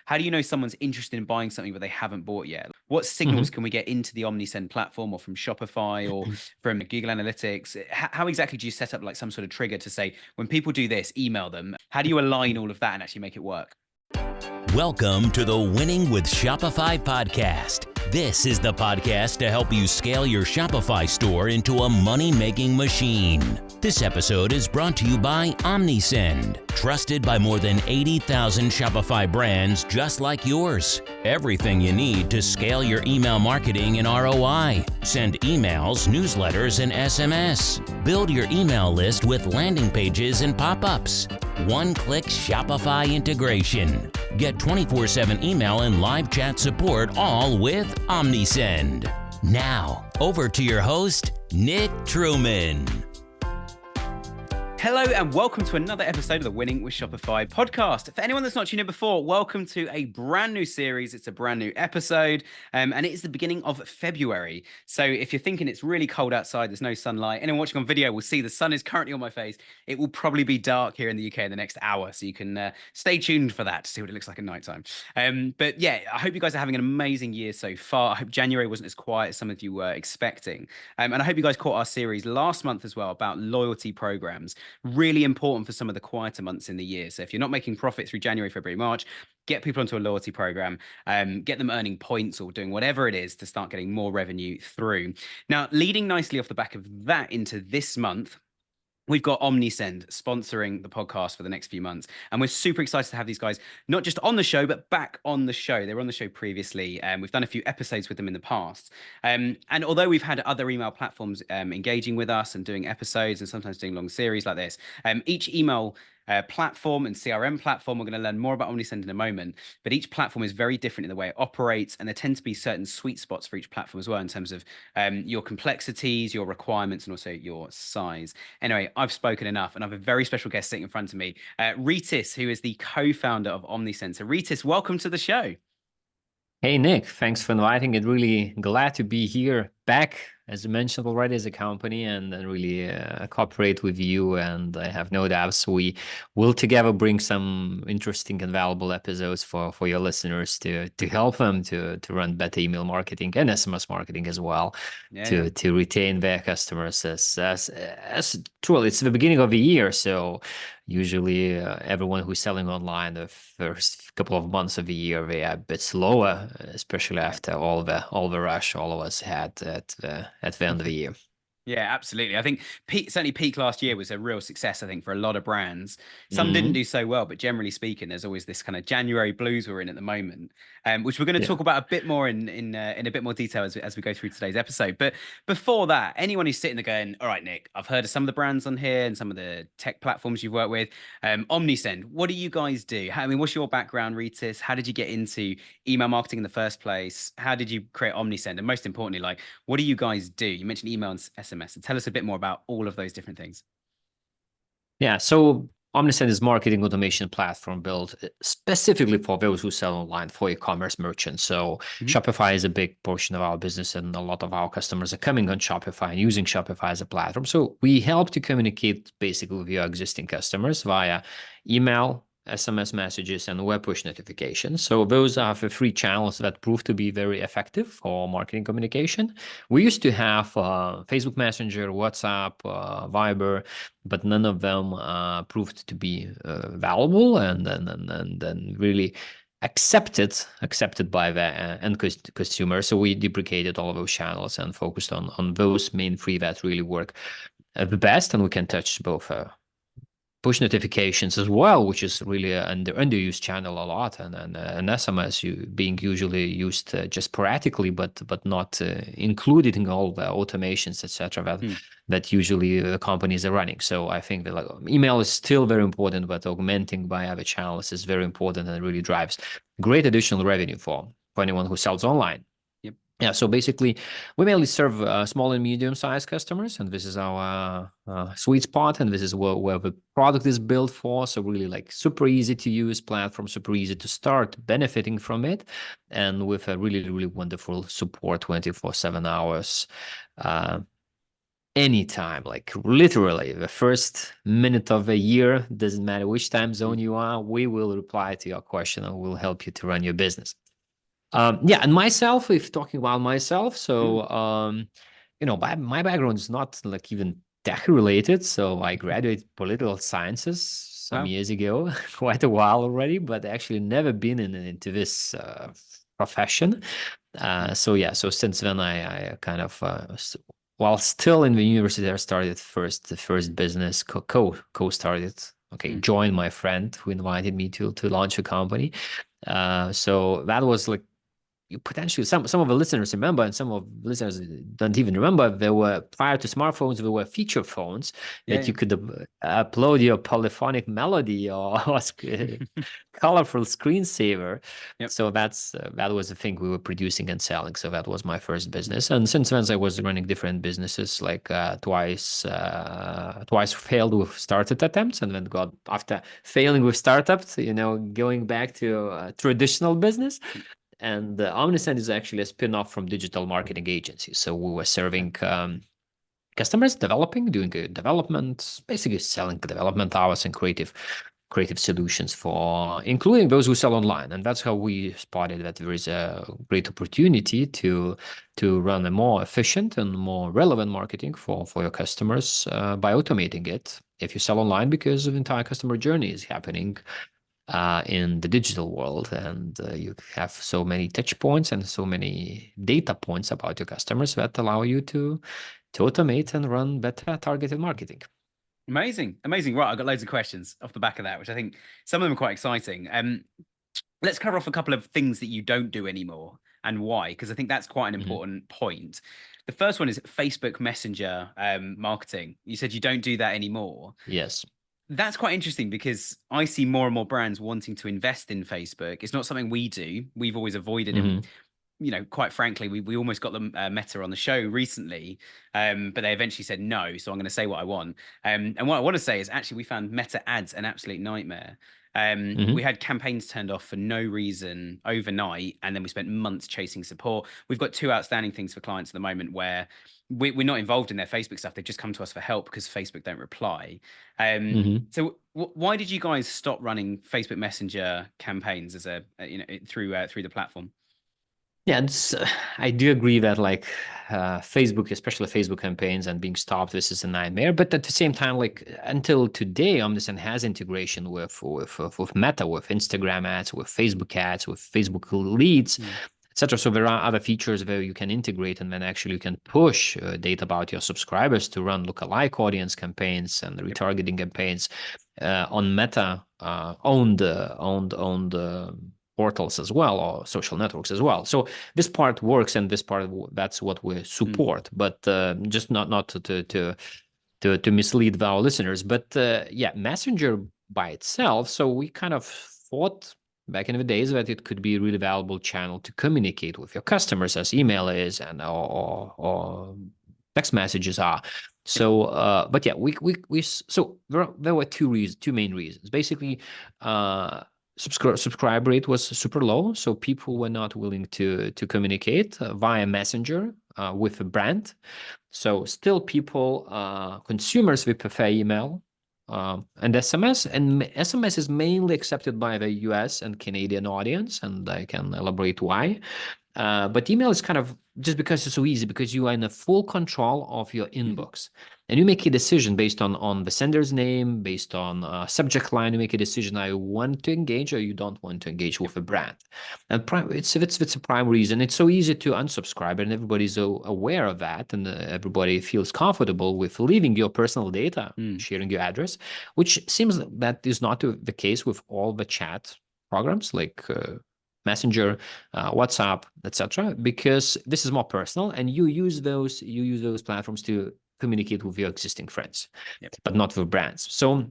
How do you know someone's interested in buying something but they haven't bought yet? What signals Mhm. can we get into the Omnisend platform or from Shopify or from Google Analytics? How exactly do you set up like some sort of trigger to say, when people do this, email them? How do you align all of that and actually make it work? Welcome to the Winning with Shopify podcast. This is the podcast to help you scale your Shopify store into a money-making machine. This episode is brought to you by Omnisend, trusted by more than 80,000 Shopify brands just like yours. Everything you need to scale your email marketing and ROI. Send emails, newsletters, and SMS. Build your email list with landing pages and pop-ups. One-click Shopify integration. Get 24/7 email and live chat support, all with Omnisend. Now, over to your host, Nick Truman. Hello and welcome to another episode of the Winning with Shopify podcast. For anyone that's not tuned in before, welcome to a brand new series. It's a brand new episode and it is the beginning of February. So if you're thinking it's really cold outside, there's no sunlight, anyone watching on video will see the sun is currently on my face. It will probably be dark here in the UK in the next hour. So you can stay tuned for that to see what it looks like at nighttime. But yeah, I hope you guys are having an amazing year so far. I hope January wasn't as quiet as some of you were expecting. And I hope you guys caught our series last month as well about loyalty programs. Really important for some of the quieter months in the year. So if you're not making profit through January, February, March, get people onto a loyalty program, get them earning points or doing whatever it is to start getting more revenue through. Now, leading nicely off the back of that into this month, we've got Omnisend sponsoring the podcast for the next few months. And we're super excited to have these guys, not just on the show, but back on the show. They were on the show previously. We've done a few episodes with them in the past. And although we've had other email platforms engaging with us and doing episodes and sometimes doing long series like this, each email platform and CRM platform, we're going to learn more about Omnisend in a moment, but each platform is very different in the way it operates, and there tend to be certain sweet spots for each platform as well in terms of your complexities, your requirements, and also your size. Anyway, I've spoken enough, and I have a very special guest sitting in front of me, Rytis, who is the co-founder of Omnisend. So Rytis, welcome to the show. Hey, Nick, thanks for inviting. It really glad to be here back, as you mentioned already, as a company and really cooperate with you. And I have no doubts we will together bring some interesting and valuable episodes for your listeners to help them to run better email marketing and SMS marketing as well, to retain their customers as truly. It's the beginning of the year, so usually everyone who's selling online the first couple of months of the year, they are a bit slower, especially after all the rush all of us had at the end of the year. Yeah, absolutely. I think certainly peak last year was a real success, I think, for a lot of brands. Some didn't do so well, but generally speaking, there's always this kind of January blues we're in at the moment, which we're going to talk about a bit more in a bit more detail as we go through today's episode. But before that, anyone who's sitting there going, all right, Nick, I've heard of some of the brands on here and some of the tech platforms you've worked with. Omnisend, what do you guys do? What's your background, Rytis? How did you get into email marketing in the first place? How did you create Omnisend? And most importantly, like, what do you guys do? You mentioned email and SMS. So tell us a bit more about all of those different things. Yeah, so Omnisend is a marketing automation platform built specifically for those who sell online, for e-commerce merchants. So Shopify is a big portion of our business, and a lot of our customers are coming on Shopify and using Shopify as a platform. So we help to communicate basically with your existing customers via email, SMS messages, and web push notifications. So those are the three channels that prove to be very effective for marketing communication. We used to have Facebook Messenger, WhatsApp, Viber, but none of them proved to be valuable and then really accepted by the end consumer. So we deprecated all of those channels and focused on those main three that really work the best, and we can touch both push notifications as well, which is really an underused channel a lot, and SMS being usually used just sporadically, but not included in all the automations, etc. that usually the companies are running. So I think that email is still very important, but augmenting by other channels is very important and really drives great additional revenue for anyone who sells online. Yeah, so basically, we mainly serve small and medium-sized customers, and this is our sweet spot, and this is where the product is built for. So really, like, super easy to use platform, super easy to start benefiting from it, and with a really, really wonderful support 24/7 hours. anytime, like literally the first minute of a year, doesn't matter which time zone you are, we will reply to your question and we'll help you to run your business. Yeah, and myself, if talking about myself, so my background is not like even tech related. So I graduated political sciences some Wow. years ago, quite a while already, but actually never been into this profession. So yeah, so since then I kind of while still in the university, I started the first business co-started. Okay, joined my friend who invited me to launch a company. So that was like potentially some of the listeners remember, and some of the listeners don't even remember. There were, prior to smartphones, there were feature phones that you could upload your polyphonic melody or colorful screensaver. Yep. So that was the thing we were producing and selling. So that was my first business, and since then I was running different businesses, like twice failed with startup attempts, and then got, after failing with startups, going back to traditional business. And Omnisend is actually a spin-off from digital marketing agency. So we were serving customers, doing development, basically selling development hours and creative solutions for, including those who sell online. And that's how we spotted that there is a great opportunity to run a more efficient and more relevant marketing for your customers by automating it if you sell online, because the entire customer journey is happening in the digital world, and you have so many touch points and so many data points about your customers that allow you to automate and run better targeted marketing. Amazing. Right, I've got loads of questions off the back of that, which I think some of them are quite exciting. Let's cover off a couple of things that you don't do anymore and why, because I think that's quite an important point. The first one is Facebook Messenger marketing. You said you don't do that anymore. Yes. That's quite interesting, because I see more and more brands wanting to invest in Facebook. It's not something we do. We've always avoided it. Quite frankly, we almost got them Meta on the show recently, but they eventually said no. So I'm going to say what I want. And what I want to say is, actually, we found Meta ads an absolute nightmare. We had campaigns turned off for no reason overnight, and then we spent months chasing support. We've got two outstanding things for clients at the moment where we're not involved in their Facebook stuff. They've just come to us for help because Facebook don't reply. So why did you guys stop running Facebook Messenger campaigns as through the platform? Yeah, I do agree that like Facebook, especially Facebook campaigns and being stopped, this is a nightmare. But at the same time, like until today, Omnisend has integration with Meta, with Instagram ads, with Facebook ads, with Facebook leads, etc. So there are other features where you can integrate, and then actually you can push data about your subscribers to run lookalike audience campaigns and retargeting campaigns on Meta owned portals as well, or social networks as well. So this part works, and this part, that's what we support. But just not to mislead our listeners. But yeah, Messenger by itself. So we kind of thought back in the days that it could be a really valuable channel to communicate with your customers, as email is, and or text messages are. So, but yeah, so there were two main reasons. Basically, subscribe rate was super low, so people were not willing to communicate via Messenger with a brand. So still people, consumers, we prefer email and SMS, and SMS is mainly accepted by the US and Canadian audience, and I can elaborate why. But email is kind of, just because it's so easy, because you are in a full control of your inbox, and you make a decision based on the sender's name, based on subject line. You make a decision: I want to engage, or you don't want to engage with a brand. And it's a prime reason. It's so easy to unsubscribe, and everybody's aware of that, and everybody feels comfortable with leaving your personal data, sharing your address, which seems that is not the case with all the chat programs like Messenger, WhatsApp, etc., because this is more personal, and you use those platforms to communicate with your existing friends, but not with brands. So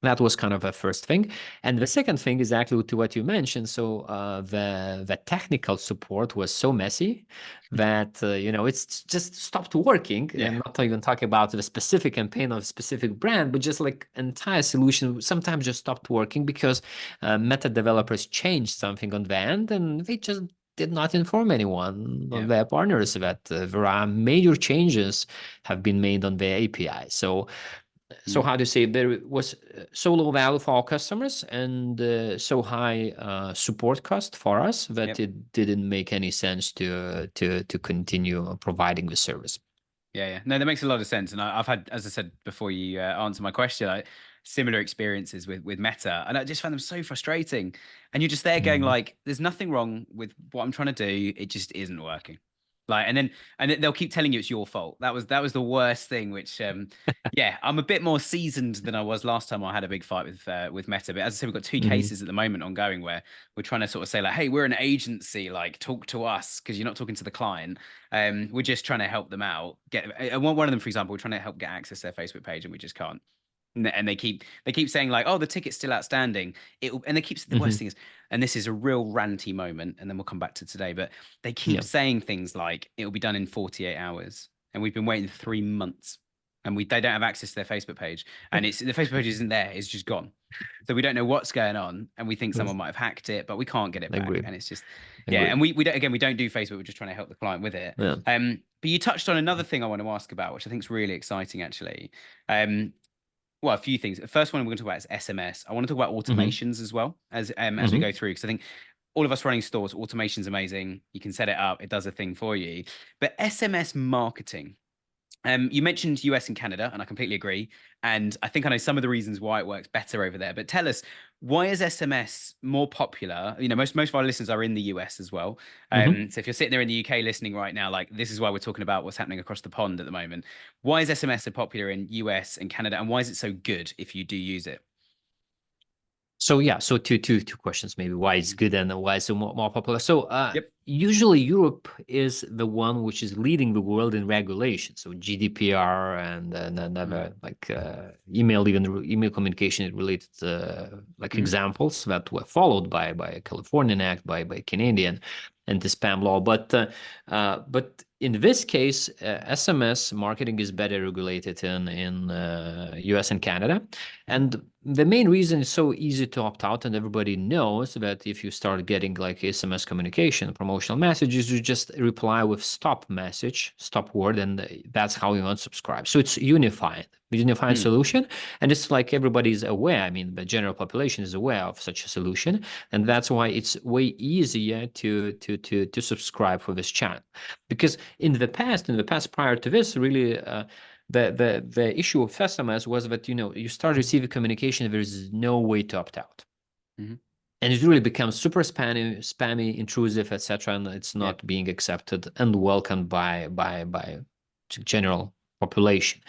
that was kind of a first thing. And the second thing is actually to what you mentioned. So the technical support was so messy that it's just stopped working. And not even talking about the specific campaign of a specific brand, but just like entire solution sometimes just stopped working because Meta developers changed something on the end, and they just did not inform anyone of Yeah. their partners that there are major changes have been made on their API. So how to say, there was so low value for our customers and so high support cost for us that Yep. it didn't make any sense to continue providing the service. Yeah. No, that makes a lot of sense. And I've had, as I said before you answer my question, similar experiences with Meta, and I just found them so frustrating. And you're just there going like, there's nothing wrong with what I'm trying to do. It just isn't working. Like, and then they'll keep telling you it's your fault. That was the worst thing. Which, yeah, I'm a bit more seasoned than I was last time I had a big fight with Meta. But as I said, we've got two cases at the moment ongoing where we're trying to sort of say like, hey, we're an agency, like talk to us because you're not talking to the client. We're just trying to help them out. One of them, for example, we're trying to help get access to their Facebook page, and we just can't. And they keep saying like, oh, the ticket's still outstanding. And they keep the worst thing is, and this is a real ranty moment, and then we'll come back to today. But they keep saying things like it'll be done in 48 hours, and we've been waiting 3 months, and they don't have access to their Facebook page, and the Facebook page isn't there; it's just gone. So we don't know what's going on, and we think someone might have hacked it, but we can't get it back. And it's just and we don't, again, we don't do Facebook. We're just trying to help the client with it. But you touched on another thing I want to ask about, which I think is really exciting, actually. Well, a few things. The first one we're going to talk about is SMS. I want to talk about automations as well as we go through, because I think all of us running stores, automation's amazing. You can set it up; it does a thing for you. But SMS marketing. You mentioned US and Canada, and I completely agree. And I think I know some of the reasons why it works better over there. But tell us, why is SMS more popular? You know, most of our listeners are in the US as well. So if you're sitting there in the UK listening right now, like this is why we're talking about what's happening across the pond at the moment. Why is SMS so popular in US and Canada, and why is it so good if you do use it? So yeah, so two questions maybe. Why it's good and why it's more popular. So usually Europe is the one which is leading the world in regulation. So GDPR and other like email communication related examples that were followed by a Californian act, by Canadian anti-spam law. But in this case, SMS marketing is better regulated in US and Canada. And the main reason it's so easy to opt out, and everybody knows that if you start getting like SMS communication, promotional messages, you just reply with stop word, and that's how you unsubscribe. So it's unified solution. And it's like everybody's aware. I mean, the general population is aware of such a solution. And that's why it's way easier to subscribe for this channel. Because in the past prior to this, really, the issue of SMS was that, you start receiving communication, there is no way to opt out. And it really becomes super spammy, intrusive, etc. And it's not being accepted and welcomed by general population.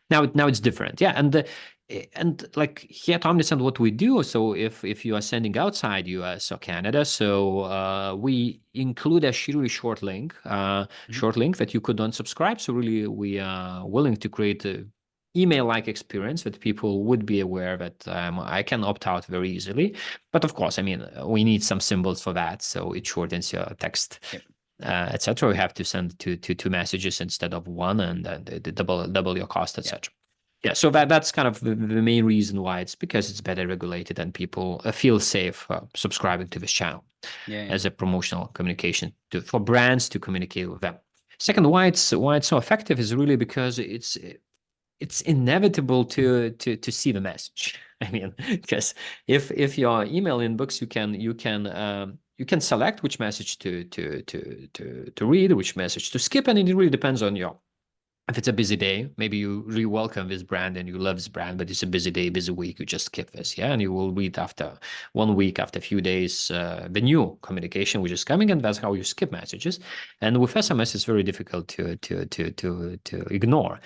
Now it's different. And like here at Omnisend, what we do, so if you are sending outside US or Canada, so we include a really short link that you could unsubscribe. So really, we are willing to create a email-like experience that people would be aware that I can opt out very easily. But of course, I mean, we need some symbols for that, so it shortens your text. Etc. We have to send two messages instead of one, and then double your cost, etc. So that's kind of the main reason why. It's because it's better regulated and people feel safe subscribing to this channel as a promotional communication for brands to communicate with them. Second, why it's so effective is really because it's inevitable to see the message. I mean, because if your email inbox, you can select which message to read, which message to skip, and it really depends on you. If it's a busy day, maybe you really welcome this brand and you love this brand, but it's a busy day, busy week, you just skip this, and you will read after 1 week, after a few days, the new communication which is coming, and that's how you skip messages. And with SMS, it's very difficult to ignore.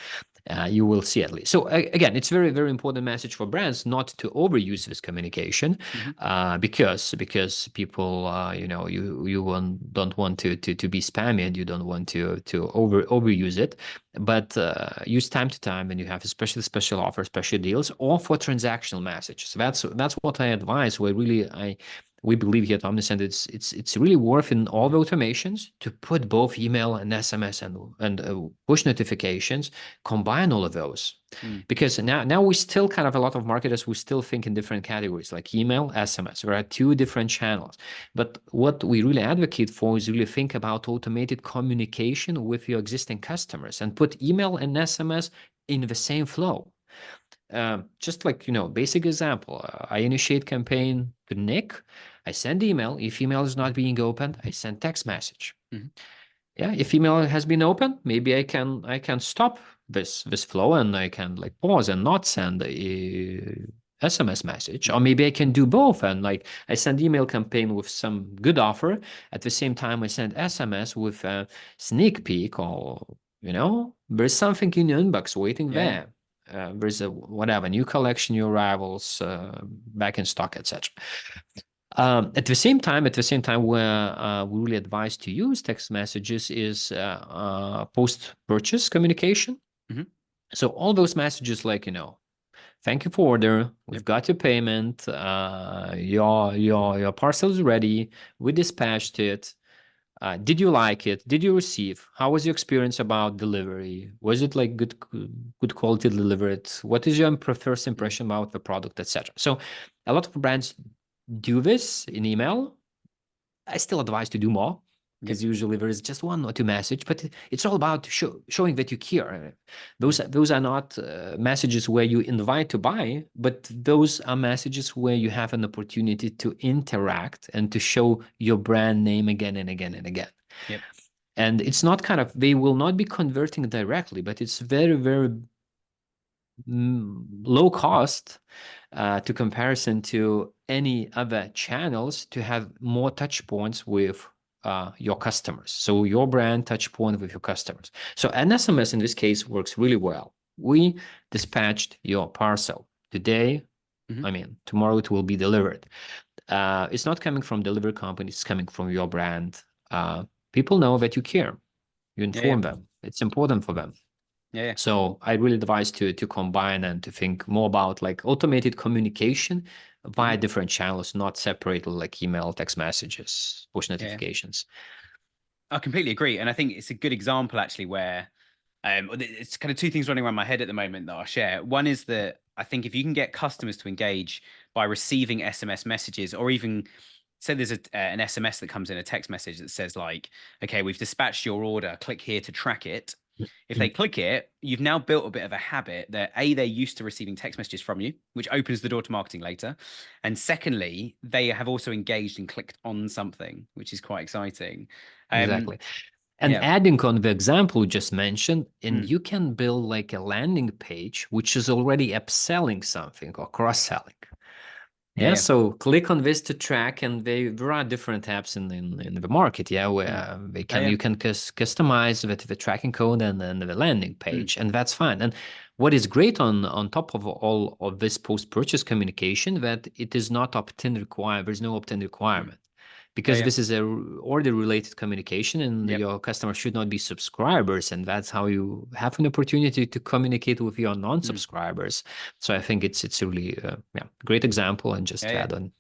You will see at least. So again, it's very, very important message for brands not to overuse this communication, because people, you don't want to be spammy, and you don't want to overuse it. But use time to time when you have especially special offers, special deals, or for transactional messages. That's what I advise. Where really we believe here at Omnisend it's really worth in all the automations to put both email and SMS and push notifications, combine all of those. Because now we still kind of, a lot of marketers, we still think in different categories like email, SMS. There are two different channels. But what we really advocate for is really think about automated communication with your existing customers and put email and SMS in the same flow. Just like, basic example, I initiate campaign to Nick, I send email. If email is not being opened, I send text message. Yeah, if email has been opened, maybe I can stop this flow and I can like pause and not send a SMS message, or maybe I can do both and like I send email campaign with some good offer, at the same time I send SMS with a sneak peek, or there's something in your inbox waiting there. There's a whatever new collection, new arrivals, back in stock, etc. At the same time, where we really advise to use text messages is post-purchase communication. So all those messages like, thank you for order, we've got your payment, your parcel is ready, we dispatched it. Did you like it? Did you receive? How was your experience about delivery? Was it like good quality delivered? What is your first impression about the product, etc.? So a lot of brands do this in email. I still advise to do more, because usually there is just one or two messages, but it's all about showing that you care. Those are not messages where you invite to buy, but those are messages where you have an opportunity to interact and to show your brand name again and again and again. And it's not they will not be converting directly, but it's very, very low cost to comparison to any other channels to have more touch points with your customers. So your brand touch point with your customers. So an SMS in this case works really well. We dispatched your parcel today. Tomorrow it will be delivered. It's not coming from delivery company, it's coming from your brand. People know that you care. You inform them. It's important for them. So I really advise to combine and to think more about like automated communication via different channels, not separately like email, text messages, push notifications. I completely agree. And I think it's a good example actually where it's kind of two things running around my head at the moment that I'll share. One is that I think if you can get customers to engage by receiving SMS messages, or even say there's an SMS that comes in, a text message that says like, okay, we've dispatched your order, click here to track it. If they click it, you've now built a bit of a habit that they're used to receiving text messages from you, which opens the door to marketing later. And secondly, they have also engaged and clicked on something, which is quite exciting. Exactly. And adding on the example you just mentioned, and you can build like a landing page, which is already upselling something or cross-selling. So click on this to track, and there are different apps in the market, where you can customize the tracking code and then the landing page, and that's fine. And what is great on top of all of this post-purchase communication, that it is not opt-in required. There's no opt-in requirement. Because this is a order-related communication, and your customers should not be subscribers, and that's how you have an opportunity to communicate with your non-subscribers. So I think it's a really great example, and just add on.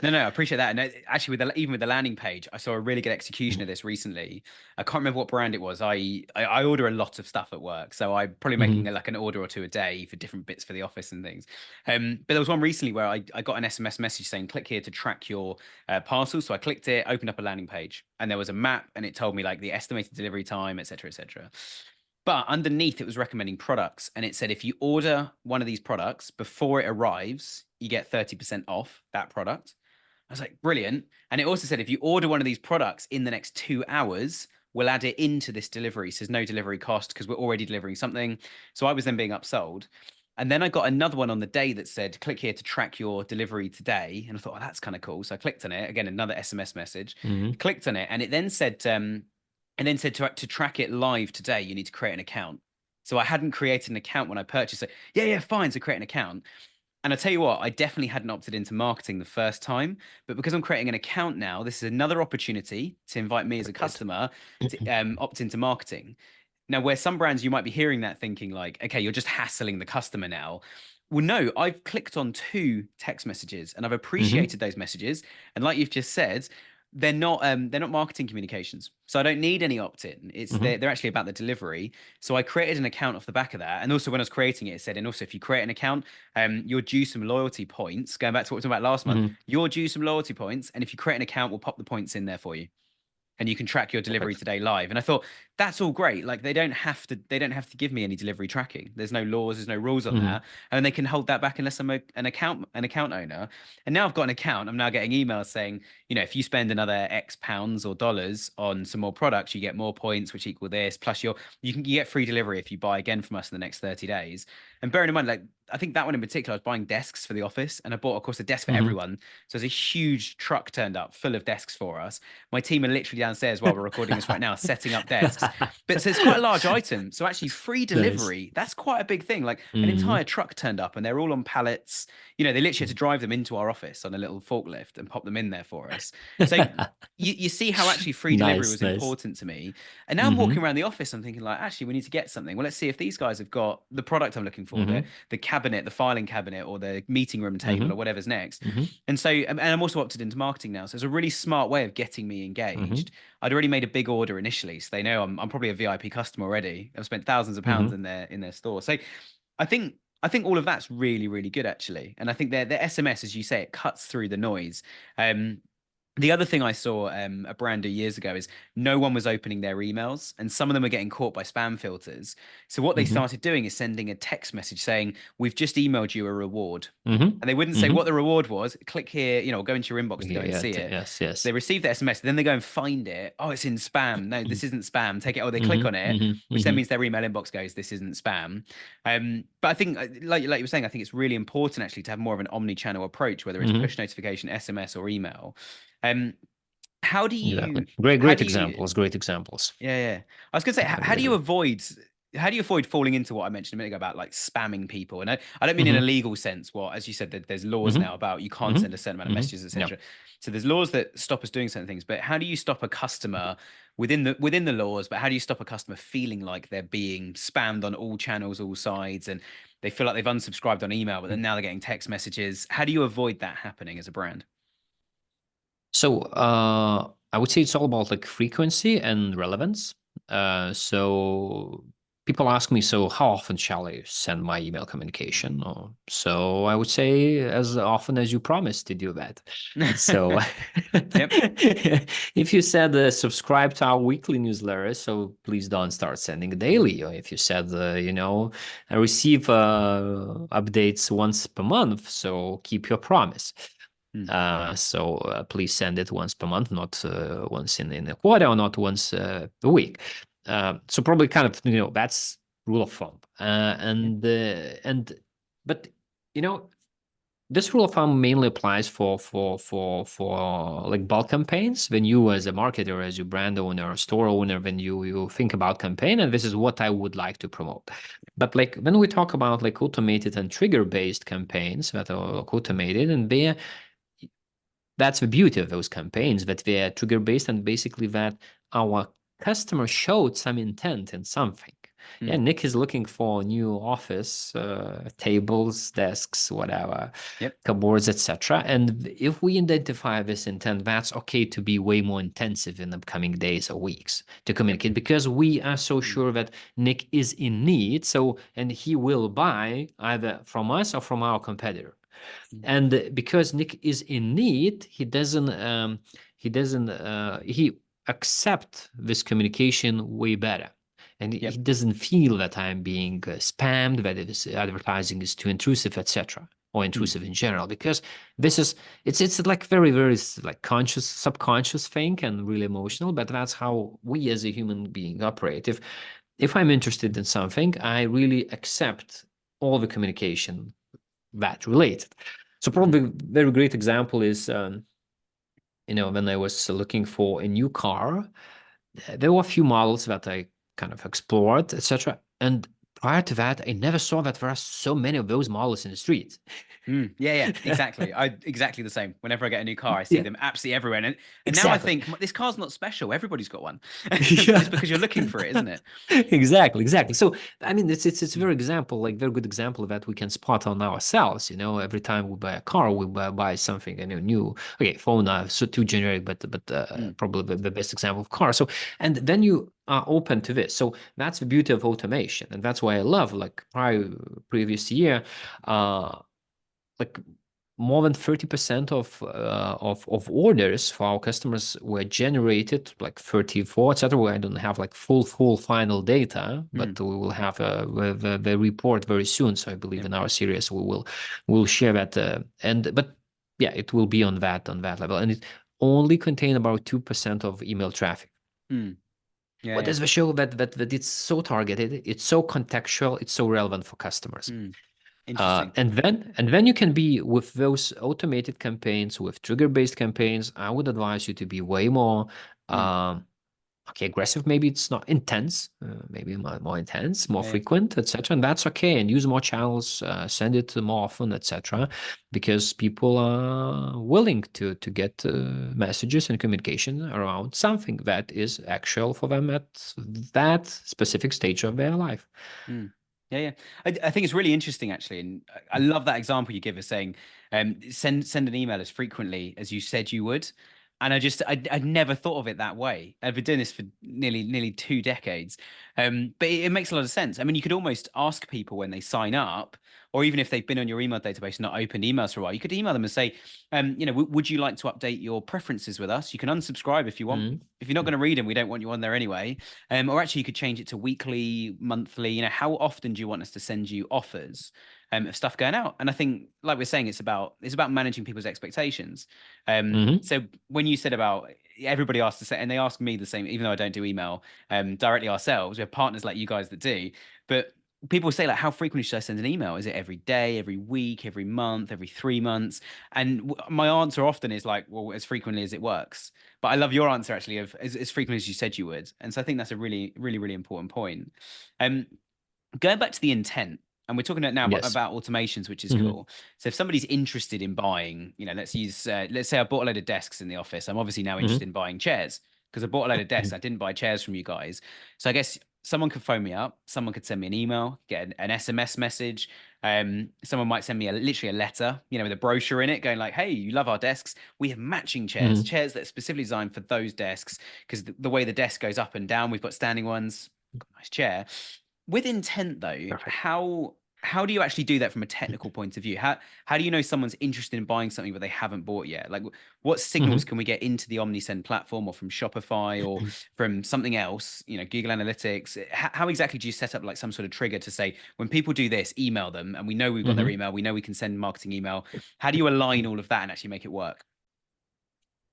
No, I appreciate that. And actually, even with the landing page, I saw a really good execution of this recently. I can't remember what brand it was. I order a lot of stuff at work, so I'm probably making like an order or two a day for different bits for the office and things. But there was one recently where I got an SMS message saying, click here to track your parcel. So I clicked it, opened up a landing page, and there was a map, and it told me like the estimated delivery time, et cetera, et cetera. But underneath it was recommending products, and it said if you order one of these products before it arrives, you get 30% off that product. I was like, brilliant. And it also said, if you order one of these products in the next 2 hours, we'll add it into this delivery. So there's no delivery cost because we're already delivering something. So I was then being upsold. And then I got another one on the day that said, click here to track your delivery today. And I thought, oh, that's kind of cool. So I clicked on it. Again, another SMS message. Clicked on it. And it then said, to track it live today, you need to create an account. So I hadn't created an account when I purchased it. Yeah, fine. So create an account. And I tell you what, I definitely hadn't opted into marketing the first time, but because I'm creating an account now, this is another opportunity to invite me as a customer to opt into marketing. Now, where some brands, you might be hearing that thinking like, okay, you're just hassling the customer now. Well, no, I've clicked on 2 text messages and I've Mm-hmm. appreciated those messages. And like you've just said, they're not marketing communications. So I don't need any opt-in. They're actually about the delivery. So I created an account off the back of that. And also when I was creating it, it said, and also if you create an account, you're due some loyalty points. Going back to what we were talking about last month, Mm-hmm. you're due some loyalty points. And if you create an account, we'll pop the points in there for you. And you can track your delivery Perfect. today live. And I thought that's all great. Like they don't have to give me any delivery tracking. There's no laws, there's no rules on Mm-hmm. that. And they can hold that back unless I'm an account owner. And now I've got an account. I'm now getting emails saying, if you spend another X pounds or dollars on some more products, you get more points, which equal this. Plus you get free delivery if you buy again from us in the next 30 days. And bearing in mind, like I think that one in particular, I was buying desks for the office and I bought, of course, a desk for Mm-hmm. everyone. So there's a huge truck turned up full of desks for us. My team are literally downstairs while we're recording this right now, setting up desks. But so it's quite a large item. So actually free Nice. delivery, that's quite a big thing. Like an Mm-hmm. entire truck turned up and they're all on pallets. They literally had to drive them into our office on a little forklift and pop them in there for us. So you see how actually free delivery Nice, was nice. important to me. And now I'm Mm-hmm. walking around the office, I'm thinking like, actually, we need to get something. Well, let's see if these guys have got the product I'm looking for, Mm-hmm. the cabinet, the filing cabinet, or the meeting room table, Mm-hmm. or whatever's next. Mm-hmm. And so, and I'm also opted into marketing now. So it's a really smart way of getting me Mm-hmm. engaged. I'd already made a big order initially, so they know I'm probably a VIP customer already. I've spent thousands of pounds Mm-hmm. in their store. So I think all of that's really, really good actually. And I think the SMS, as you say, it cuts through the noise. Um, the other thing I saw a brand do years ago is no one was opening their emails, and some of them were getting caught by spam filters. So what they Mm-hmm. started doing is sending a text message saying, "We've just emailed you a reward," Mm-hmm. and they wouldn't say what Mm-hmm. the reward was. Click here, go into your inbox to go Yeah, and yeah, see it. yes, So yes. they receive the SMS, then they go and find it. Oh, it's in spam. No, this isn't spam. Take it. Oh, they click on Mm-hmm. it, Mm-hmm. which then Mm-hmm. means their email inbox goes, "This isn't spam." But I think, like you were saying, I think it's really important actually to have more of an omni-channel approach, whether it's Mm-hmm. push notification, SMS, or email. Um, how do Exactly. you Great, how great do you examples. Great examples. yeah. I was gonna say, I how agree do with you you. avoid falling into what I mentioned a minute ago about like spamming people? And I don't mean in a Mm-hmm. legal sense. Well, as you said, that there's laws Mm-hmm. now about you can't send a certain amount of Mm-hmm. messages, Yeah. etc. So there's laws that stop us doing certain things. But how do you stop a customer within the laws? But how do you stop a customer feeling like they're being spammed on all channels, all sides, and they feel like they've unsubscribed on email, but then now they're getting text messages? How do you avoid that happening as a brand? So I would say it's all about like frequency and relevance. So people ask me, so how often shall I send my email communication? So I would say as often as you promised to do that. So Yep. if you said subscribe to our weekly newsletter, so please don't start sending daily. Or if you said, receive updates once per month, so keep your promise. Mm. So please send it once per month, not once in a quarter or not once a week. So probably kind of that's rule of thumb. But this rule of thumb mainly applies for like bulk campaigns. When you as a marketer, as your brand owner or store owner, when you think about campaign, and this is what I would like to promote. But like when we talk about like automated and trigger-based campaigns that are automated, and that's the beauty of those campaigns, that they're trigger-based and basically that our customer showed some intent in something. Yeah, Mm. Nick is looking for new office tables, desks, whatever, Yep. cupboards, etc. And if we identify this intent, that's okay to be way more intensive in the coming days or weeks to communicate, because we are so Mm. sure that Nick is in need. So, and he will buy either from us or from our competitor. Mm. And because Nick is in need, he accept this communication way better, and he Yep. doesn't feel that I'm being spammed, that this advertising is too intrusive, etc., or Mm. intrusive in general. Because this is it's like very very like conscious subconscious thing and really emotional, but that's how we as a human being operate. If I'm interested in something, I really accept all the communication that related. So probably a very great example is, when I was looking for a new car, there were a few models that I kind of explored, etc. And prior to that, I never saw that there are so many of those models in the street. Yeah, exactly. Exactly the same. Whenever I get a new car, I see Yeah, them absolutely everywhere. And now I exactly. think this car's not special. Everybody's got one. But Yeah. it's because you're looking for it, isn't it? Exactly. So I mean, it's a Mm, very example, like very good example that we can spot on ourselves. You know, every time we buy a car, we buy something new. Okay, phone, so too generic, but mm, probably the best example of car. So and then you are open to this. So that's the beauty of automation, and that's why I love like previous year, like more than 30% of orders for our customers were generated, like 34, etc. Where I don't have like full final data, mm, but we will have the report very soon. So I believe yeah. in our series we'll share that. But yeah, it will be on that level, and it only contain about 2% of email traffic. Mm, What yeah. does the show that it's so targeted, it's so contextual, it's so relevant for customers. Mm, interesting. And then you can be with those automated campaigns, with trigger-based campaigns. I would advise you to be way more Mm, okay, aggressive. Maybe it's not intense, maybe more intense, more yeah. frequent, etc. And that's okay. And use more channels, send it more often, etc. Because people are willing to get messages and communication around something that is actual for them at that specific stage of their life. Mm. Yeah. I think it's really interesting actually, and I love that example you give of saying, send an email as frequently as you said you would. And I'd never thought of it that way. I've been doing this for nearly 2 decades, but it makes a lot of sense. I mean, you could almost ask people when they sign up, or even if they've been on your email database and not opened emails for a while, you could email them and say, would you like to update your preferences with us? You can unsubscribe if you want. Mhm. If you're not going to read them, we don't want you on there anyway. Or actually, you could change it to weekly, monthly. How often do you want us to send you offers of stuff going out? And I think, like we're saying, it's about managing people's expectations. Mhm. So when you said about everybody asks the same, and they ask me the same, even though I don't do email directly ourselves, we have partners like you guys that do. But people say like, how frequently should I send an email? Is it every day, every week, every month, every 3 months? And my answer often is like, well, as frequently as it works. But I love your answer actually of as frequently as you said you would. And so I think that's a really, really, really important point. Um, Going back to the intent, and we're talking now Yes. about automations, which is Mhm. cool. So if somebody's interested in buying, let's say I bought a load of desks in the office. I'm obviously now interested Mhm. in buying chairs because I bought a load of desks. I didn't buy chairs from you guys. So I guess someone could phone me up. Someone could send me an email, get an SMS message. Someone might send me literally a letter, with a brochure in it going like, hey, you love our desks. We have matching chairs, Mhm. chairs that are specifically designed for those desks because the way the desk goes up and down, we've got standing ones. Got a nice chair. With intent though, Perfect. how do you actually do that from a technical point of view? How do you know someone's interested in buying something but they haven't bought yet? Like what signals Mhm. can we get into the Omnisend platform or from Shopify or from something else, Google Analytics? How exactly do you set up like some sort of trigger to say when people do this, email them and we know we've got their Mhm. email, we know we can send marketing email. How do you align all of that and actually make it work?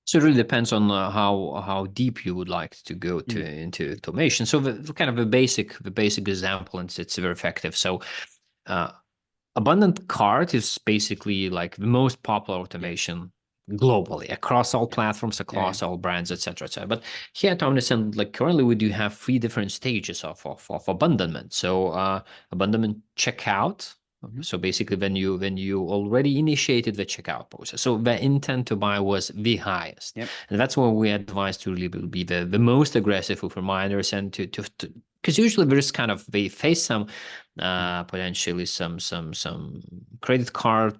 So it really depends on how deep you would like to go to Mm, into automation. So the kind of the basic example, and it's very effective. So uh, abundant cart is basically like the most popular yeah, automation globally across all yeah, platforms, yeah, across all brands, etc., etc. But here at Omnisend, like currently we do have three different stages of abandonment. So abandonment checkout. yeah. So basically, when you already initiated the checkout process, so the intent to buy was the highest, Yep. and that's when we advise to really be the most aggressive with reminders and to because usually there's kind of they face some Mm, potentially some credit card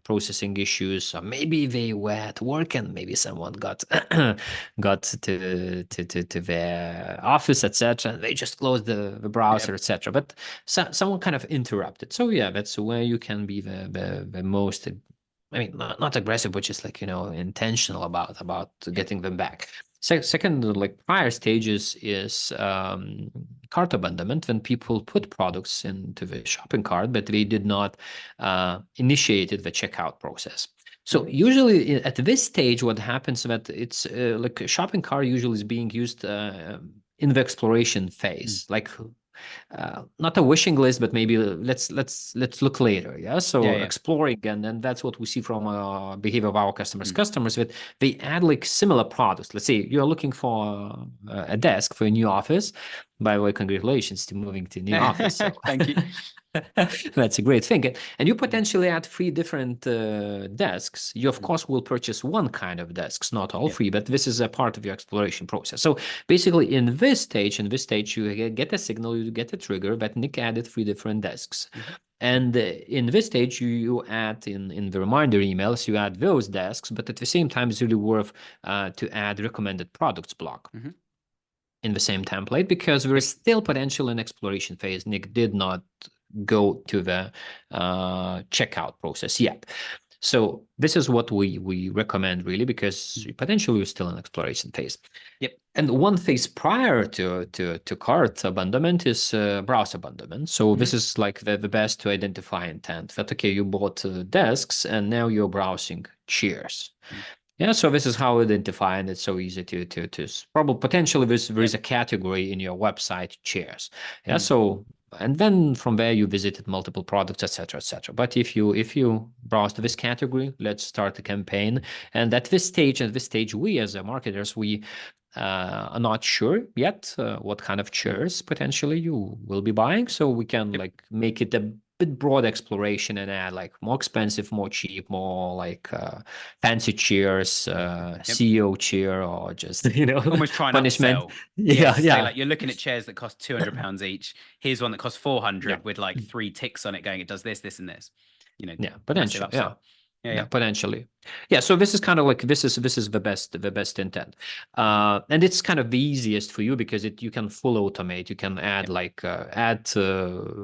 processing issues, or maybe they were at work and maybe someone got got to their office, etc. And they just closed the browser, yep. etc. But someone kind of interrupted. So yeah, that's where you can be the most. I mean, not aggressive, but just like intentional about Yep. getting them back. Second, like prior stages is cart abandonment, when people put products into the shopping cart, but they did not initiated the checkout process. So Mm, usually at this stage, what happens that it's like a shopping cart usually is being used in the exploration mm. phase, like not a wishing list, but maybe let's look later. Yeah. Yeah, So yeah. exploring, and that's what we see from behavior of our customers. Mm, Customers that they add like similar products. Let's say you're looking for a desk for a new office, By the way, congratulations to moving to new office. So Thank you. that's a great thing. And you potentially add 3 different desks. You, of course, will purchase one kind of desks, not all 3, but this is a part of your exploration process. So basically, in this stage, you get a signal, you get a trigger that Nick added 3 different desks. And in this stage, you add in the reminder emails, you add those desks, but at the same time, it's really worth to add recommended products block in the same template, because there is still potential in exploration phase. Nick did not go to the checkout process yet. So this is what we recommend, really, because potentially we're still in exploration phase. And one phase prior to cart abandonment is browse abandonment. So this is like the best to identify intent. That, okay, you bought desks and now you're browsing chairs. Yeah, so this is how we identify, and it's so easy to probably potentially there is a category in your website, chairs. Yeah, so, and then from there you visited multiple products, etc., etc. But if you browse to this category, let's start the campaign. And at this stage, we as marketers, we are not sure yet what kind of chairs potentially you will be buying. So we can like make it a bit broad exploration and add like more expensive, more cheap, more like fancy chairs, CEO chair, or just almost try and punishment. upsell. Yeah. Say like you're looking at chairs that cost £200 each. Here's one that costs 400 with like 3 ticks on it going, it does this, this, and this. Potentially. Yeah, potentially. Yeah, so this is kind of like this is the best intent, and it's kind of the easiest for you because you can full automate. You can add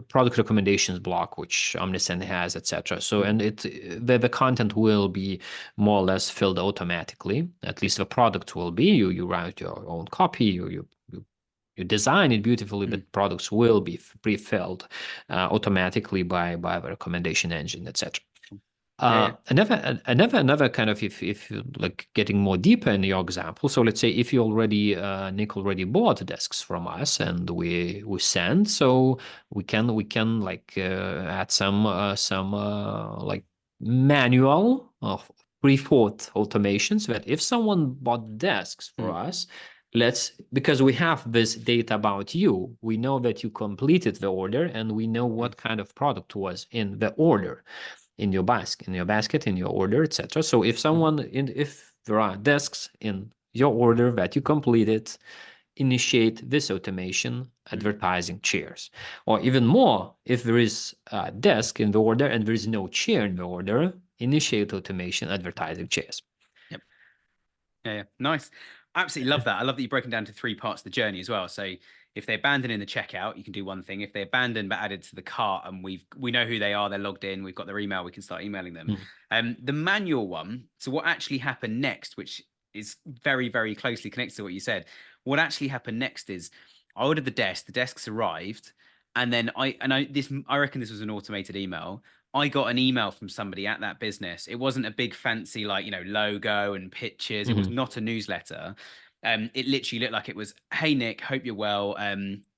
product recommendations block, which Omnisend has, etc. So and the content will be more or less filled automatically. At least the product will be. You write your own copy. You design it beautifully, but products will be pre-filled automatically by the recommendation engine, etc. Another kind of if you like getting more deeper in your example. So let's say if you already Nick already bought desks from us and we send, so we can like add some like manual of pre-thought automations that if someone bought desks for us, because we have this data about you, we know that you completed the order and we know what kind of product was in the order, in your basket, in your order, etc. So if if there are desks in your order that you completed, initiate this automation advertising chairs. Or even more, if there is a desk in the order and there is no chair in the order, initiate automation advertising chairs. Yeah. Nice. Absolutely love that. I love that you broken down to 3 parts of the journey as well. So if they abandon in the checkout, you can do one thing. If they abandon but added to the cart and we know who they are, they're logged in, we've got their email, we can start emailing them. The manual one, so what actually happened next, which is very, very closely connected to what you said, what actually happened next is I ordered the desks arrived, and then I reckon this was an automated email. I got an email from somebody at that business. It wasn't a big fancy logo and pictures. It was not a newsletter. It literally looked like it was, hey Nick, hope you're well.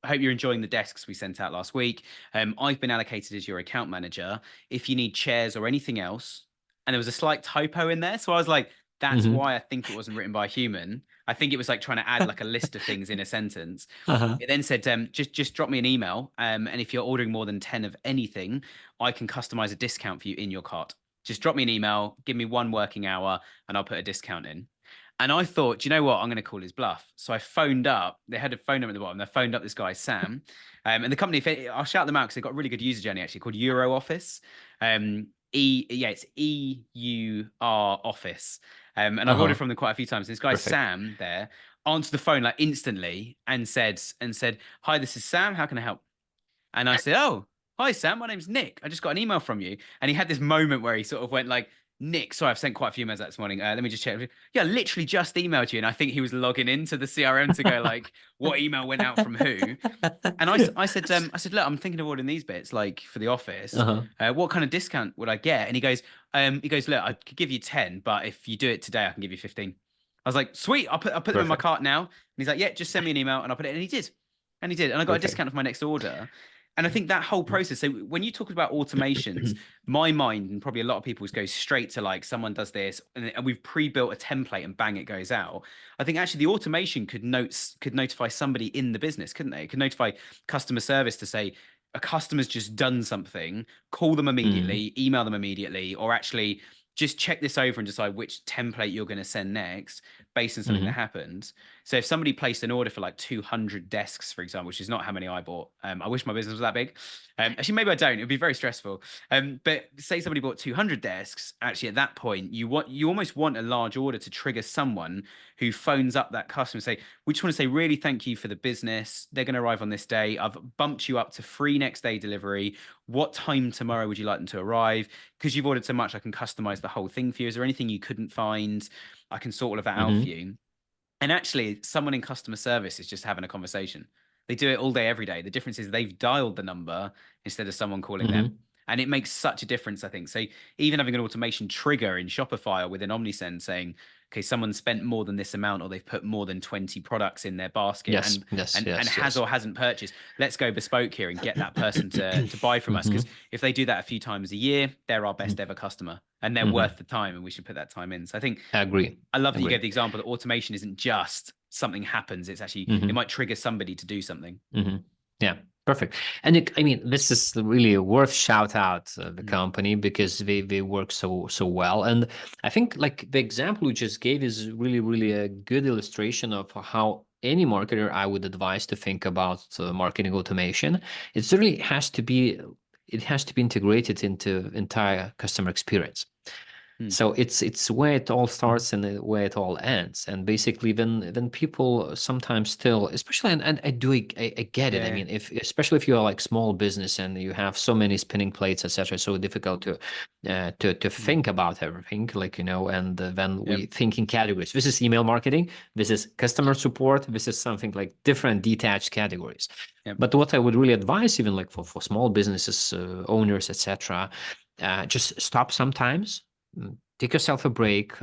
Hope you're enjoying the desks we sent out last week. I've been allocated as your account manager. If you need chairs or anything else, and there was a slight typo in there, so I was like, that's why I think it wasn't written by a human. I think it was like trying to add like a list of things in a sentence. It then said, just drop me an email. And if you're ordering more than 10 of anything, I can customize a discount for you in your cart. Just drop me an email, give me 1 working hour, and I'll put a discount in. And I thought, do you know what? I'm going to call his bluff. So I phoned up. They had a phone number at the bottom. They phoned up this guy, Sam. And the company, I'll shout them out because they've got a really good user journey actually called Euro Office. It's EUR Office. And I've ordered from them quite a few times. This guy, Sam, there answered the phone like instantly and said, hi, this is Sam. How can I help? And I said, oh, hi, Sam. My name's Nick. I just got an email from you. And he had this moment where he sort of went like, Nick, sorry, I've sent quite a few emails this morning. Let me just check. Yeah, literally just emailed you. And I think he was logging into the CRM to go like, what email went out from who? And I said, look, I'm thinking of ordering these bits like for the office. What kind of discount would I get? And he goes, look, I could give you 10, but if you do it today, I can give you 15. I was like, sweet, I'll put them in my cart now. And he's like, yeah, just send me an email and I'll put it in. And he did. And I got a discount for my next order. And I think that whole process, so when you talk about automations, my mind and probably a lot of people's goes straight to like someone does this and we've pre-built a template and bang, it goes out. I think actually the automation could notify somebody in the business, couldn't they? It could notify customer service to say a customer's just done something, call them immediately, email them immediately, or actually just check this over and decide which template you're going to send next based on something that happened. So if somebody placed an order for like 200 desks, for example, which is not how many I bought. I wish my business was that big. Actually, maybe I don't. It'd be very stressful. But say somebody bought 200 desks. Actually, at that point, you almost want a large order to trigger someone who phones up that customer and say, "We just want to say really thank you for the business. They're going to arrive on this day. I've bumped you up to free next day delivery. What time tomorrow would you like them to arrive? Because you've ordered so much, I can customize the whole thing for you. Is there anything you couldn't find? I can sort all of that out for you." And actually, someone in customer service is just having a conversation. They do it all day, every day. The difference is they've dialed the number instead of someone calling them. And it makes such a difference, I think. So even having an automation trigger in Shopify or within Omnisend saying, okay, someone spent more than this amount or they've put more than 20 products in their basket and has or hasn't purchased, let's go bespoke here and get that person to buy from us. Because if they do that a few times a year, they're our best ever customer and they're worth the time and we should put that time in. So I think I agree. I love that you gave the example that automation isn't just something happens. It's actually, it might trigger somebody to do something. Yeah, perfect. And I mean, this is really worth shout out the company because they work so well. And I think like the example you just gave is really a good illustration of how any marketer I would advise to think about marketing automation. It certainly has to be integrated into entire customer experience. So it's where it all starts and where it all ends. And basically, then people sometimes still, especially, and I get it. I mean, especially if you are like small business and you have so many spinning plates, etc., so difficult to think about everything, like and then we think in categories. This is email marketing. This is customer support. This is something like different detached categories. But what I would really advise, even like for small businesses, owners, etc., just stop sometimes. Take yourself a break,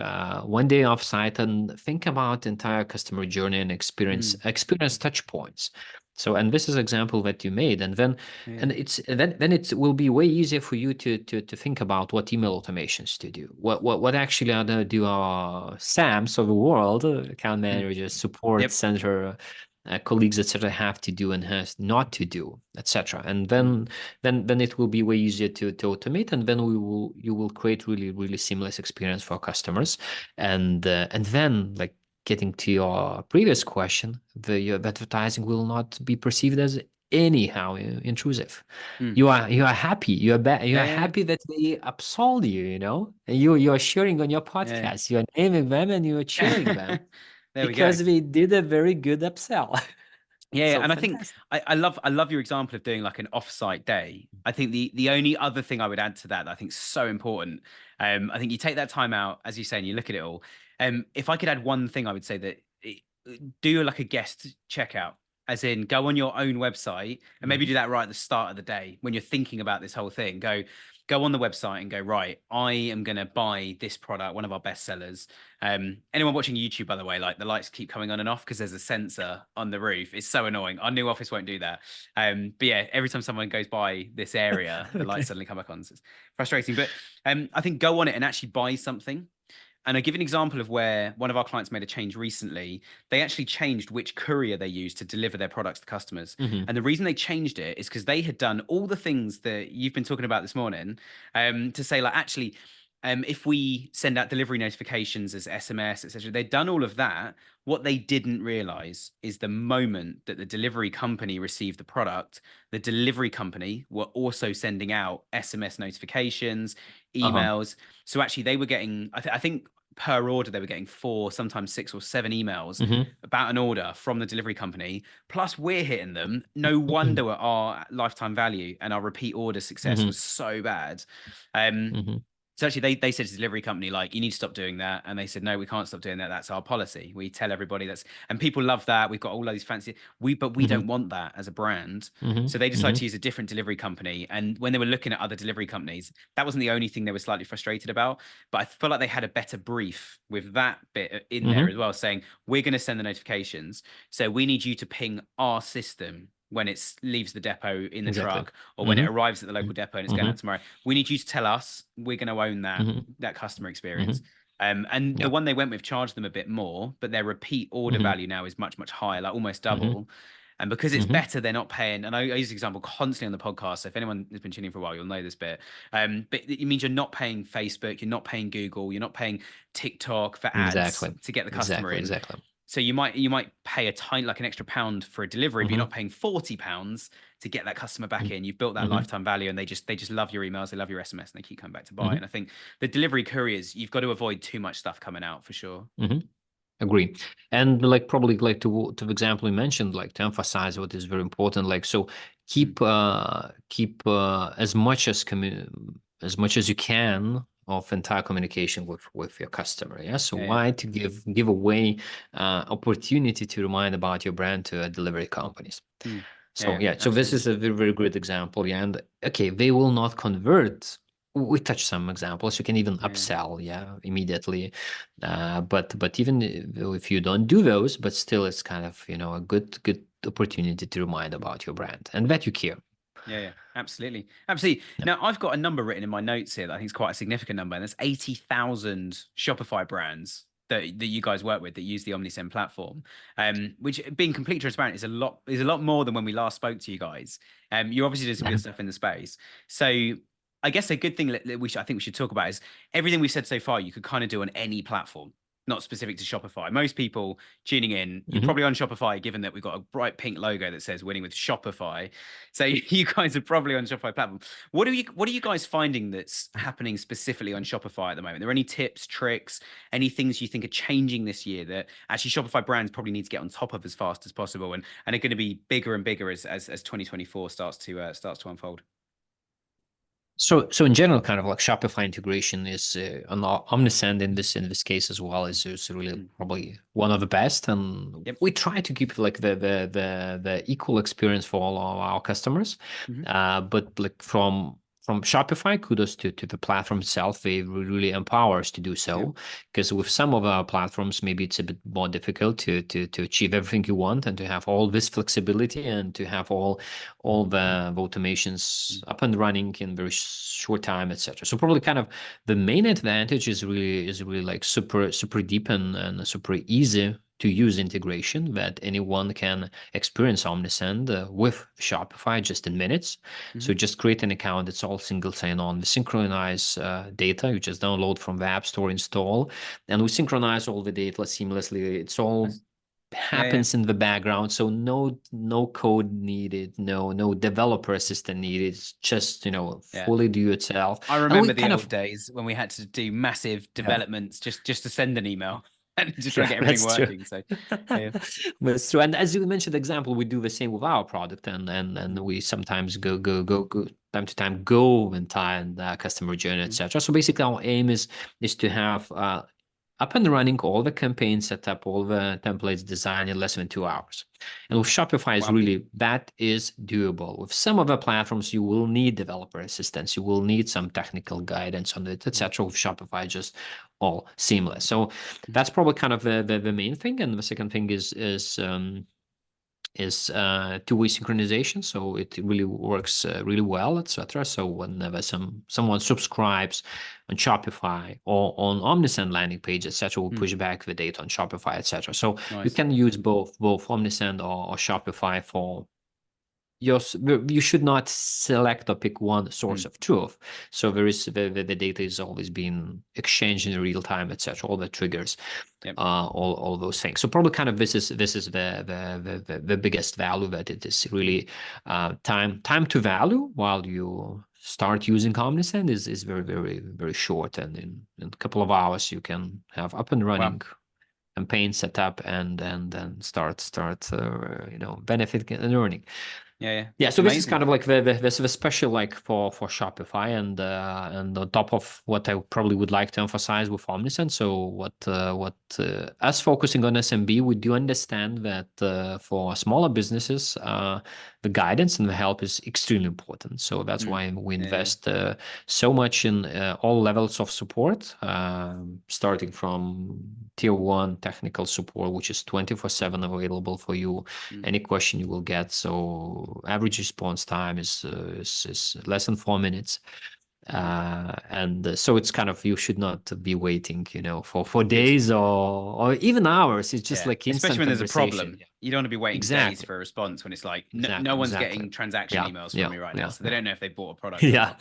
one day off site, and think about the entire customer journey and experience touch points. So, and this is an example that you made, and then then it will be way easier for you to think about what email automations to do. What actually are to do our SAMs of the world, account managers, support center. Colleagues, etc., have to do and has not to do, etc. And then it will be way easier to automate, and then you will create really seamless experience for customers. And then, like, getting to your previous question, your advertising will not be perceived as anyhow intrusive. You are happy. You are happy that they upsold you. And you are sharing on your podcast. You are naming them and you are cheering them. Because we did a very good upsell. So and fantastic. I think I love your example of doing like an offsite day. I think the only other thing I would add to that I think is so important. I think you take that time out, as you say, and you look at it all. If I could add one thing, I would say that do like a guest checkout, as in go on your own website and maybe do that right at the start of the day when you're thinking about this whole thing. Go on the website and go, right, I am going to buy this product, one of our best sellers. Anyone watching YouTube, by the way, like the lights keep coming on and off because there's a sensor on the roof. It's so annoying. Our new office won't do that. But yeah, every time someone goes by this area, the lights suddenly come back on. So it's frustrating. But I think go on it and actually buy something. And I'll give an example of where one of our clients made a change recently. They actually changed which courier they used to deliver their products to customers. And the reason they changed it is because they had done all the things that you've been talking about this morning, to say like, actually, if we send out delivery notifications as SMS, etc., they'd done all of that. What they didn't realize is the moment that the delivery company received the product, the delivery company were also sending out SMS notifications, emails. So actually they were getting, I think per order, they were getting 4, sometimes 6 or 7 emails about an order from the delivery company. Plus we're hitting them. No wonder our lifetime value and our repeat order success was so bad. So actually they said to the delivery company, like, you need to stop doing that. And they said, no, we can't stop doing that. That's our policy. We tell everybody and people love that. We've got all these fancy, but we don't want that as a brand. So they decided to use a different delivery company. And when they were looking at other delivery companies, that wasn't the only thing they were slightly frustrated about. But I feel like they had a better brief with that bit in there as well, saying, we're going to send the notifications. So we need you to ping our system when it leaves the depot in the Exactly. truck, or when it arrives at the local depot and it's going out tomorrow. We need you to tell us. We're going to own that customer experience. And the one they went with charged them a bit more, but their repeat order value now is much, much higher, like almost double. And because it's better, they're not paying. And I use this example constantly on the podcast. So if anyone has been tuning for a while, you'll know this bit. But it means you're not paying Facebook, you're not paying Google, you're not paying TikTok for ads to get the customer in. So you might pay a tiny, like an extra £1 for a delivery, but you're not paying £40 to get that customer back in. You've built that lifetime value, and they just love your emails, they love your SMS, and they keep coming back to buy. And I think the delivery couriers, you've got to avoid too much stuff coming out for sure. Agree. And like probably like to the example you mentioned, like to emphasize what is very important, like so keep as much as you can of entire communication with your customer. Yeah. So why to give away opportunity to remind about your brand to delivery companies. So so this is a very, very great example. Yeah. And okay, they will not convert. We touch some examples. You can even upsell, immediately. But even if you don't do those, but still, it's kind of a good opportunity to remind about your brand and that you care. Yeah, absolutely. Now, I've got a number written in my notes here that I think is quite a significant number, and there's 80,000 Shopify brands that you guys work with that use the Omnisend platform, which, being completely transparent, is a lot more than when we last spoke to you guys. You obviously did some good stuff in the space. So I guess a good thing that I think we should talk about is everything we've said so far, you could kind of do on any platform, not specific to Shopify. Most people tuning in, you're probably on Shopify, given that we've got a bright pink logo that says winning with Shopify. So you guys are probably on Shopify platform. What are you guys finding that's happening specifically on Shopify at the moment? Are there any tips, tricks, any things you think are changing this year that actually Shopify brands probably need to get on top of as fast as possible and are going to be bigger and bigger as 2024 starts to unfold? So in general, kind of like Shopify integration is on Omnisend in this case as well is really probably one of the best, and we try to keep like the equal experience for all of our customers. But like from Shopify, kudos to the platform itself. They really empower us to do so, because with some of our platforms, maybe it's a bit more difficult to achieve everything you want and to have all this flexibility and to have all the automations up and running in very short time, etc. So probably kind of the main advantage is really like super deep and super easy to use integration that anyone can experience Omnisend with Shopify just in minutes. So just create an account. It's all single sign-on. We synchronize data. You just download from the App Store, install, and we synchronize all the data seamlessly. It's all happens in the background. So no code needed, no developer assistant needed. It's just fully do it yourself. I remember the old days when we had to do massive developments just to send an email. And just try to get everything working. So that's true. And as you mentioned, example, we do the same with our product, and we sometimes go time to time go entire customer journey, etc. So basically, our aim is to have up and running all the campaigns set up, all the templates designed in less than 2 hours. And with Shopify, is really that is doable. With some other platforms, you will need developer assistance, you will need some technical guidance on it, etc. With Shopify, just all seamless. So that's probably kind of the main thing. And the second thing is two-way synchronization, so it really works really well, etc. So whenever someone subscribes on Shopify or on Omnisend landing page, etc., will push back the data on Shopify, etc. So you can use both Omnisend or Shopify for you should not select or pick one source of truth. So there is the data is always being exchanged in real time, etc. All the triggers, all those things. So probably kind of this is the biggest value, that it is really time to value while you start using Omnisend is very, very, very short, and in a couple of hours you can have up and running campaign set up and then start benefiting and earning. Yeah, so this is Amazing. kind of like the special like for Shopify, and on top of what I probably would like to emphasize with Omnisend. So what us focusing on SMB, we do understand that for smaller businesses, the guidance and the help is extremely important. So that's why we invest so much in all levels of support, starting from tier 1 technical support, which is 24/7 available for you. Any question you will get. So average response time is less than 4 minutes. So it's kind of, you should not be waiting, for days or even hours. It's just like instant especially when there's a conversation. problem. You don't want to be waiting days for a response when it's like no one's getting transaction emails from me right now, so they don't know if they bought a product or not.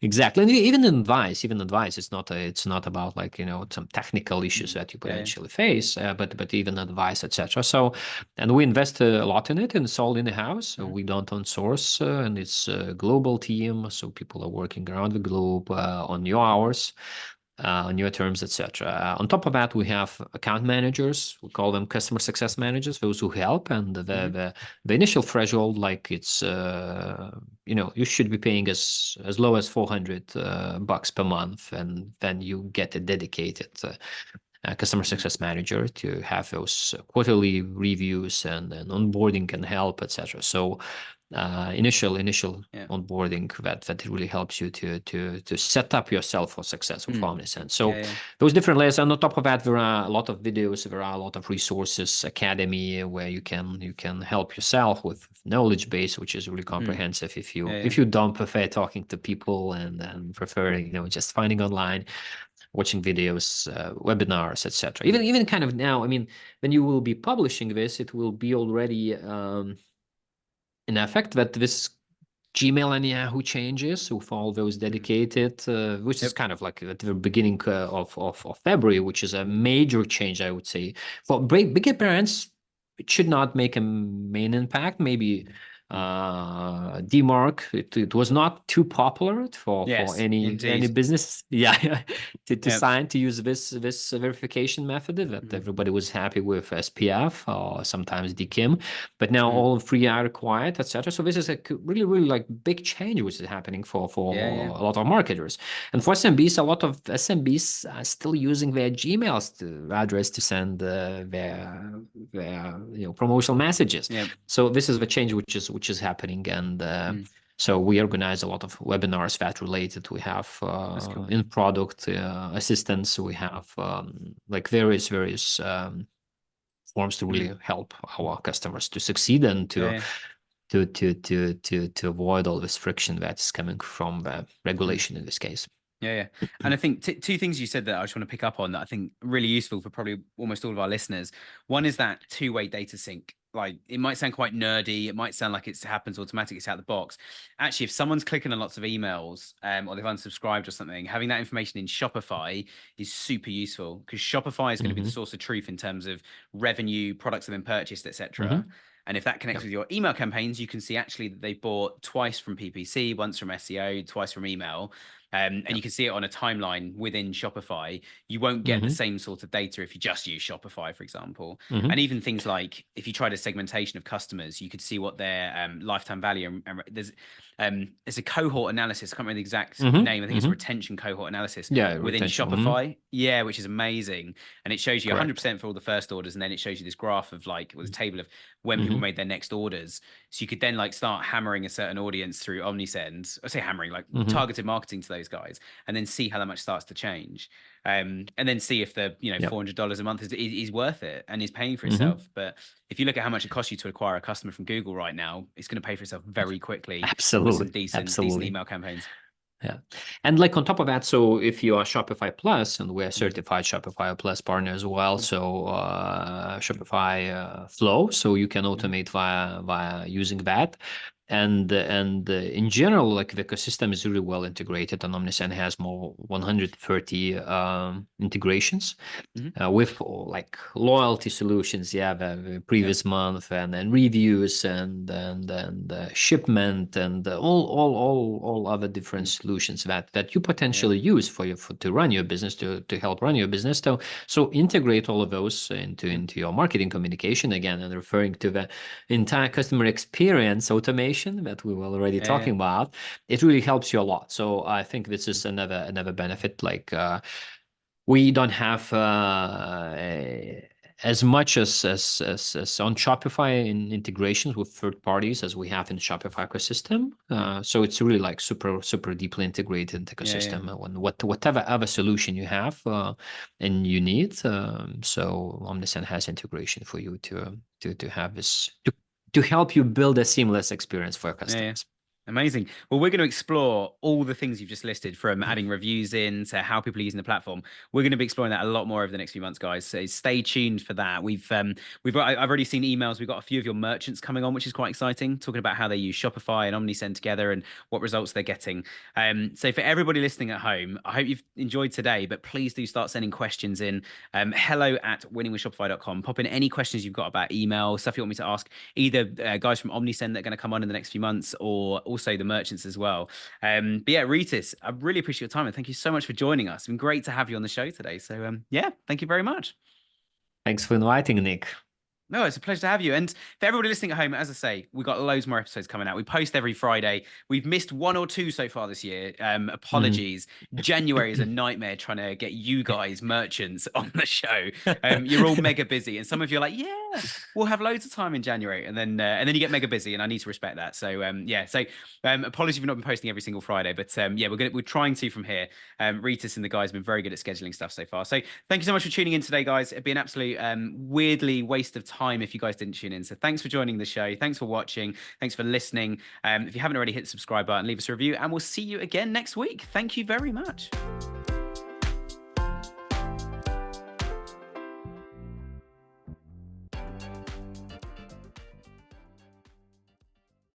Exactly. And even advice, it's not about like, some technical issues that you potentially face, but even advice, etc. So, and we invest a lot in it, and it's all in the house. So we don't outsource, and it's a global team. So people are working around the globe on your hours, on your terms, etc. On top of that, we have account managers. We call them customer success managers, those who help. And the initial threshold, like it's you should be paying as low as $400 per month, and then you get a dedicated customer success manager to have those quarterly reviews and onboarding and help, etc. So initial onboarding that really helps you to set up yourself for success with Omnisend. So those different layers, and on top of that, there are a lot of videos, there are a lot of resources, academy where you can help yourself with knowledge base, which is really comprehensive. If you don't prefer talking to people and prefer just finding online, watching videos, webinars, etc. Even kind of now, I mean, when you will be publishing this, it will be already in effect that this Gmail and Yahoo changes with all those dedicated, which is kind of like at the beginning of February, which is a major change, I would say. For bigger brands, it should not make a main impact. Maybe DMark, it was not too popular for any business to use this verification method, that everybody was happy with SPF or sometimes DKIM, but now all three are required, etc. So this is a really like big change which is happening for a lot of marketers. And for SMBs, a lot of SMBs are still using their Gmails address to send their promotional messages. So this is the change which is happening, and so we organize a lot of webinars that related. We have in product assistance. We have like various forms to really help our customers to succeed and to avoid all this friction that's coming from the regulation in this case. And I think two things you said that I just want to pick up on that I think really useful for probably almost all of our listeners. One is that two-way data sync. Like, it might sound quite nerdy, it might sound like it happens automatically, it's out of the box. Actually, if someone's clicking on lots of emails or they've unsubscribed or something, having that information in Shopify is super useful, because Shopify is going to be the source of truth in terms of revenue, products that have been purchased, etc. And if that connects with your email campaigns, you can see actually that they bought twice from PPC, once from SEO, twice from email. And you can see it on a timeline within Shopify. You won't get the same sort of data if you just use Shopify, for example. And even things like if you tried a segmentation of customers, you could see what their lifetime value, and there's a cohort analysis. I can't remember the exact name. I think it's a retention cohort analysis within Shopify. Which is amazing. And it shows you 100% for all the first orders. And then it shows you this graph of like, with a table of when people made their next orders. So you could then like start hammering a certain audience through Omnisend. I say hammering, like targeted marketing to those guys, and then see how that much starts to change. And then see if the $400 a month is worth it and is paying for itself. But if you look at how much it costs you to acquire a customer from Google right now, it's going to pay for itself very quickly. Absolutely. With some decent email campaigns. And like on top of that, so if you are Shopify Plus, and we're certified Shopify Plus partner as well, so Shopify Flow, so you can automate via using that. in general, like the ecosystem is really well integrated, and Omnisend has more 130 integrations with like loyalty solutions. You have the previous month, and then reviews, and shipment, and all other different solutions that you potentially use to run your business, to help run your business. So integrate all of those into your marketing communication again, and referring to the entire customer experience automation that we were already talking about. It really helps you a lot. So I think this is another benefit. Like we don't have as much as on Shopify in integrations with third parties as we have in the Shopify ecosystem. So it's really like super deeply integrated ecosystem. When whatever other solution you have and you need, so Omnisend has integration for you to have this to help you build a seamless experience for your customers. Amazing. Well, we're going to explore all the things you've just listed, from adding reviews in to how people are using the platform. We're going to be exploring that a lot more over the next few months, guys. So stay tuned for that. I've already seen emails. We've got a few of your merchants coming on, which is quite exciting, talking about how they use Shopify and Omnisend together and what results they're getting. So for everybody listening at home, I hope you've enjoyed today, but please do start sending questions in. hello@winningwithshopify.com. Pop in any questions you've got about email, stuff you want me to ask, either guys from Omnisend that are going to come on in the next few months, or also the merchants as well. But yeah, Rytis, I really appreciate your time, and thank you so much for joining us. It's been great to have you on the show today. So yeah, thank you very much. Thanks for inviting, Nick. No, it's a pleasure to have you. And for everybody listening at home, as I say, we've got loads more episodes coming out. We post every Friday. We've missed 1 or 2 so far this year. Apologies. January is a nightmare trying to get you guys, merchants, on the show. You're all mega busy. And some of you are like, yeah, we'll have loads of time in January. And then you get mega busy, and I need to respect that. So yeah, so apologies if you've not been posting every single Friday. But yeah, we're trying to from here. Rytis and the guys have been very good at scheduling stuff so far. So thank you so much for tuning in today, guys. It'd be an absolute weirdly waste of time if you guys didn't tune in. So thanks for joining the show. Thanks for watching. Thanks for listening. If you haven't already, hit the subscribe button, leave us a review, and we'll see you again next week. Thank you very much.